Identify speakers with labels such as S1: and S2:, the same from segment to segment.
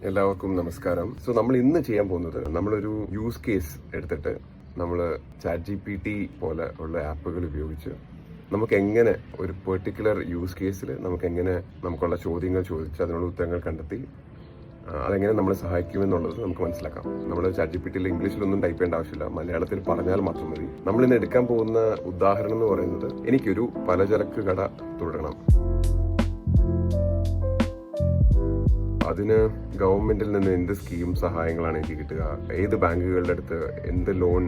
S1: എല്ലാവർക്കും നമസ്കാരം. നമ്മൾ ഇന്ന് ചെയ്യാൻ പോകുന്നത് നമ്മളൊരു യൂസ് കേസ് എടുത്തിട്ട് നമ്മൾ ChatGPT പോലെ ഉള്ള ആപ്പുകൾ ഉപയോഗിച്ച് നമുക്ക് എങ്ങനെ ഒരു പെർട്ടിക്കുലർ യൂസ് കേസിൽ നമുക്കുള്ള ചോദ്യങ്ങൾ ചോദിച്ച് അതിനുള്ള ഉത്തരങ്ങൾ കണ്ടെത്തി അതെങ്ങനെ നമ്മളെ സഹായിക്കുമെന്നുള്ളത് നമുക്ക് മനസ്സിലാക്കാം. നമ്മൾ ChatGPTയിൽ ഇംഗ്ലീഷിലൊന്നും ടൈപ്പ് ചെയ്യേണ്ട ആവശ്യമില്ല, മലയാളത്തിൽ പറഞ്ഞാൽ മാത്രം മതി. നമ്മളിന്ന് എടുക്കാൻ പോകുന്ന ഉദാഹരണം എന്ന് പറയുന്നത്, എനിക്കൊരു പലചരക്ക് കട തുടങ്ങണം. അതിന് ഗവൺമെന്റിൽ നിന്ന് എന്ത് സ്കീം സഹായങ്ങളാണ് എനിക്ക് കിട്ടുക, ഏത് ബാങ്കുകളുടെ അടുത്ത് എന്ത് ലോൺ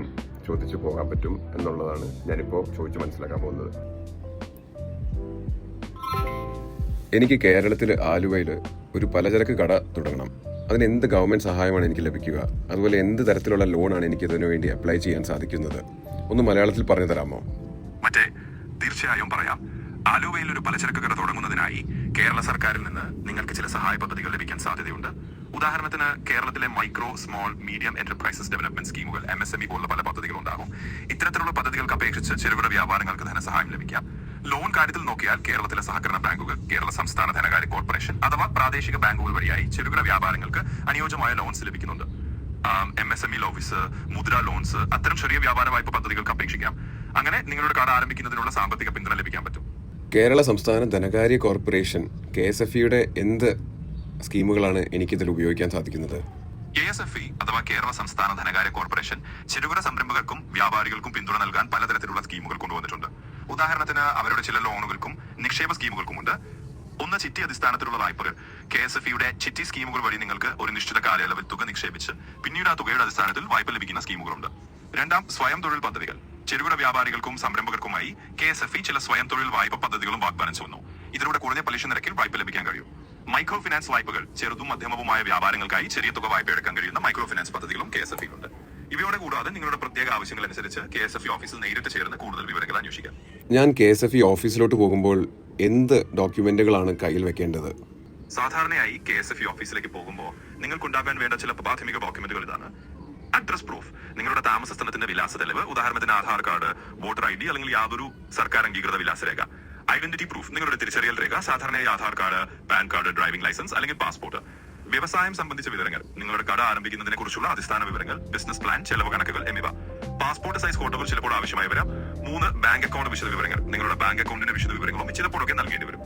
S1: ചോദിച്ചു പോകാൻ പറ്റും എന്നുള്ളതാണ് ഞാനിപ്പോൾ ചോദിച്ച് മനസ്സിലാക്കാൻ പോകുന്നത്. എനിക്ക് കേരളത്തിൽ ആലുവയിൽ ഒരു പലചരക്ക് കട തുടങ്ങണം. അതിന് എന്ത് ഗവൺമെന്റ് സഹായമാണ് എനിക്ക് ലഭിക്കുക, അതുപോലെ എന്ത് തരത്തിലുള്ള ലോണാണ് എനിക്ക് ഇതിനു വേണ്ടി അപ്ലൈ ചെയ്യാൻ സാധിക്കുന്നത്, ഒന്ന് മലയാളത്തിൽ പറഞ്ഞു തരാമോ?
S2: തീർച്ചയായും പറയാം. ആലുവയിൽ ഒരു പലചരക്ക് കട തുടങ്ങുന്നതിനായി കേരള സർക്കാരിൽ നിന്ന് നിങ്ങൾക്ക് ചില സഹായ പദ്ധതികൾ ലഭിക്കാൻ സാധ്യതയുണ്ട്. ഉദാഹരണത്തിന് കേരളത്തിലെ micro, small, medium enterprises development സ്കീമുകൾ MSME പോലുള്ള പല പദ്ധതികൾ ഉണ്ടാകും. ഇത്തരത്തിലുള്ള പദ്ധതികൾക്ക് അപേക്ഷിച്ച് ചെറുകിട വ്യാപാരങ്ങൾക്ക് ധനസഹായം ലഭിക്കാം. ലോൺ കാര്യത്തിൽ നോക്കിയാൽ കേരളത്തിലെ സഹകരണ ബാങ്കുകൾ, കേരള സംസ്ഥാന ധനകാര്യ കോർപ്പറേഷൻ അഥവാ പ്രാദേശിക ബാങ്കുകൾ വഴിയായി ചെറുകിട വ്യാപാരങ്ങൾക്ക് അനുയോജ്യമായ ലോൺസ് ലഭിക്കുന്നുണ്ട്. MSME ലോൺസ്, മുദ്ര ലോൺസ്, അത്തരം ചെറിയ വ്യാപാര വായ്പ പദ്ധതികൾക്ക് അപേക്ഷിക്കാം. അങ്ങനെ നിങ്ങളുടെ കട ആരംഭിക്കുന്നതിനുള്ള സാമ്പത്തിക പിന്തുണ ലഭിക്കാൻ പറ്റും.
S1: കേരള സംസ്ഥാന ധനകാര്യ കോർപ്പറേഷൻ KSFEയുടെ എന്ത് സ്കീമുകളാണ് എനിക്കിതിൽ ഉപയോഗിക്കാൻ സാധിക്കുന്നത്?
S2: KSFE അഥവാ കേരള സംസ്ഥാന ധനകാര്യ കോർപ്പറേഷൻ ചെറുകിട സംരംഭകർക്കും വ്യാപാരികൾക്കും പിന്തുണ നൽകാൻ പലതരത്തിലുള്ള സ്കീമുകൾ കൊണ്ടുവന്നിട്ടുണ്ട്. ഉദാഹരണത്തിന് അവരുടെ ചില ലോണുകൾക്കും നിക്ഷേപ സ്കീമുകൾക്കുമുണ്ട്. ഒന്ന്, ചിട്ടി അടിസ്ഥാനത്തിലുള്ള വായ്പകൾ. KSFEയുടെ ചിട്ടി സ്കീമുകൾ വഴി നിങ്ങൾക്ക് ഒരു നിശ്ചിത കാലയളവിൽ തുക നിക്ഷേപിച്ച് പിന്നീട് ആ തുകയുടെ അടിസ്ഥാനത്തിൽ വായ്പ ലഭിക്കുന്ന സ്കീമുകളുണ്ട്. രണ്ടാം, സ്വയം തൊഴിൽ പദ്ധതികൾ. ചെറുകിട വ്യാപാരികൾക്കും സംരംഭകർക്കുമായി KSFE ചില സ്വയം തൊഴിൽ വായ്പ പദ്ധതികളും വാഗ്ദാനം ചെയ്യുന്നു. ഇതിലൂടെ കുറഞ്ഞ പലിശ നിരക്കിൽ വായ്പ ലഭിക്കാൻ കഴിയും. മൈക്രോ ഫിനാൻസ് വായ്പകൾ. ചെറുതും മധ്യമവുമായ വ്യാപാരങ്ങൾക്കായി ചെറിയ തുക വായ്പ എടുക്കാൻ കഴിയുന്ന മൈക്രോ ഫിനാൻസ് പദ്ധതികളും KSFEയിലുണ്ട്. ഇവയോടെ കൂടാതെ നിങ്ങളുടെ പ്രത്യേക ആവശ്യങ്ങൾ അനുസരിച്ച് KSFE ഓഫീസിൽ നേരിട്ട് ചേർന്ന് കൂടുതൽ വിവരങ്ങൾ അന്വേഷിക്കാം.
S1: ഞാൻ KSFE ഓഫീസിലോട്ട് പോകുമ്പോൾ എന്ത് ഡോക്യുമെന്റുകളാണ് കയ്യിൽ വെക്കേണ്ടത്?
S2: സാധാരണയായി KSFE ഓഫീസിലേക്ക് പോകുമ്പോൾ നിങ്ങൾക്കുണ്ടാകാൻ വേണ്ട ചില പ്രാഥമിക ഡോക്യുമെന്റുകൾ ഇതാണ്. അഡ്രസ് പ്രൂഫ്, നിങ്ങളുടെ താമസ സ്ഥലത്തിന്റെ വിലാസ തെളിവ്, ഉദാഹരണത്തിന് ആധാർ കാർഡ്, വോട്ടർ ID അല്ലെങ്കിൽ യാതൊരു സർക്കാർ അംഗീകൃത വിലാസരേഖ. ഐഡന്റിറ്റി പ്രൂഫ്, നിങ്ങളുടെ തിരിച്ചറിയൽ രേഖ, സാധാരണയായി Aadhaar card, PAN card, driving licence അല്ലെങ്കിൽ പാസ്പോർട്ട്. വ്യവസായം സംബന്ധിച്ച വിവരങ്ങൾ, നിങ്ങളുടെ കട ആരംഭിക്കുന്നതിനെ കുറിച്ചുള്ള അടിസ്ഥാന വിവരങ്ങൾ, ബിസിനസ് പ്ലാൻ, ചെലവ് കണക്കുകൾ എന്നിവ. പാസ്പോർട്ട് സൈസ് ഫോട്ടോകൾ ചിലപ്പോൾ ആവശ്യമായി വരാം. 3, ബാങ്ക് അക്കൗണ്ട് വിശദ വിവരങ്ങൾ, നിങ്ങളുടെ ബാങ്ക് അക്കൗണ്ടിന്റെ വിശദ വിവരങ്ങളും ചിലപ്പോഴൊക്കെ നൽകേണ്ടി വരും.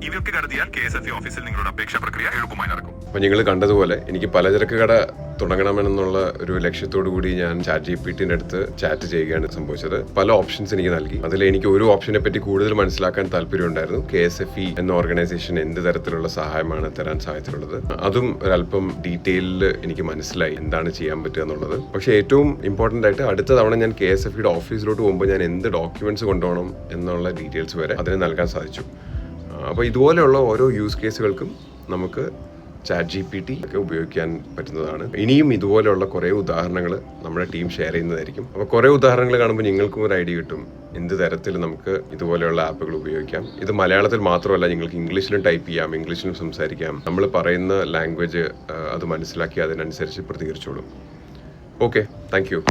S2: ഇവയൊക്കെ കരുതിയാൽ KSFE ഓഫീസിൽ നിങ്ങളുടെ അപേക്ഷാ പ്രക്രിയ എളുപ്പമായി നടക്കും.
S1: അപ്പൊ നിങ്ങൾ കണ്ടതുപോലെ എനിക്ക് പലചരക്ക് കട തുടങ്ങണമെന്നുള്ള ഒരു ലക്ഷ്യത്തോടു കൂടി ഞാൻ ChatGPTന്റെ അടുത്ത് ചാറ്റ് ചെയ്യുകയാണ് സംഭവിച്ചത്. പല ഓപ്ഷൻസ് എനിക്ക് നൽകി. അതിൽ എനിക്ക് ഒരു ഓപ്ഷനെ പറ്റി കൂടുതൽ മനസ്സിലാക്കാൻ താല്പര്യമുണ്ടായിരുന്നു. KSFE എന്ന ഓർഗനൈസേഷൻ എന്ത് തരത്തിലുള്ള സഹായമാണ് തരാൻ സാധ്യതയുള്ളത്, അതും ഒരല്പം ഡീറ്റെയിലിൽ എനിക്ക് മനസ്സിലായി എന്താണ് ചെയ്യാൻ പറ്റുക എന്നുള്ളത്. പക്ഷേ ഏറ്റവും ഇമ്പോർട്ടൻ്റ് ആയിട്ട് അടുത്ത തവണ ഞാൻ KSFEയുടെ ഓഫീസിലോട്ട് പോകുമ്പോൾ ഞാൻ എന്ത് ഡോക്യുമെന്റ്സ് കൊണ്ടുപോകണം എന്നുള്ള ഡീറ്റെയിൽസ് വരെ അതിന് നൽകാൻ സാധിച്ചു. അപ്പോൾ ഇതുപോലെയുള്ള ഓരോ യൂസ് കേസുകൾക്കും നമുക്ക് ChatGPT ഒക്കെ ഉപയോഗിക്കാൻ പറ്റുന്നതാണ്. ഇനിയും ഇതുപോലെയുള്ള കുറേ ഉദാഹരണങ്ങൾ നമ്മുടെ ടീം ഷെയർ ചെയ്യുന്നതായിരിക്കും. അപ്പോൾ കുറേ ഉദാഹരണങ്ങൾ കാണുമ്പോൾ നിങ്ങൾക്കും ഒരു ഐഡിയ കിട്ടും എന്ത് തരത്തിൽ നമുക്ക് ഇതുപോലെയുള്ള ആപ്പുകൾ ഉപയോഗിക്കാം. ഇത് മലയാളത്തിൽ മാത്രമല്ല, നിങ്ങൾക്ക് ഇംഗ്ലീഷിലും ടൈപ്പ് ചെയ്യാം, ഇംഗ്ലീഷിലും സംസാരിക്കാം. നമ്മൾ പറയുന്ന ലാംഗ്വേജ് അത് മനസ്സിലാക്കി അതിനനുസരിച്ച് പ്രതികരിച്ചോളും. Okay, thank you.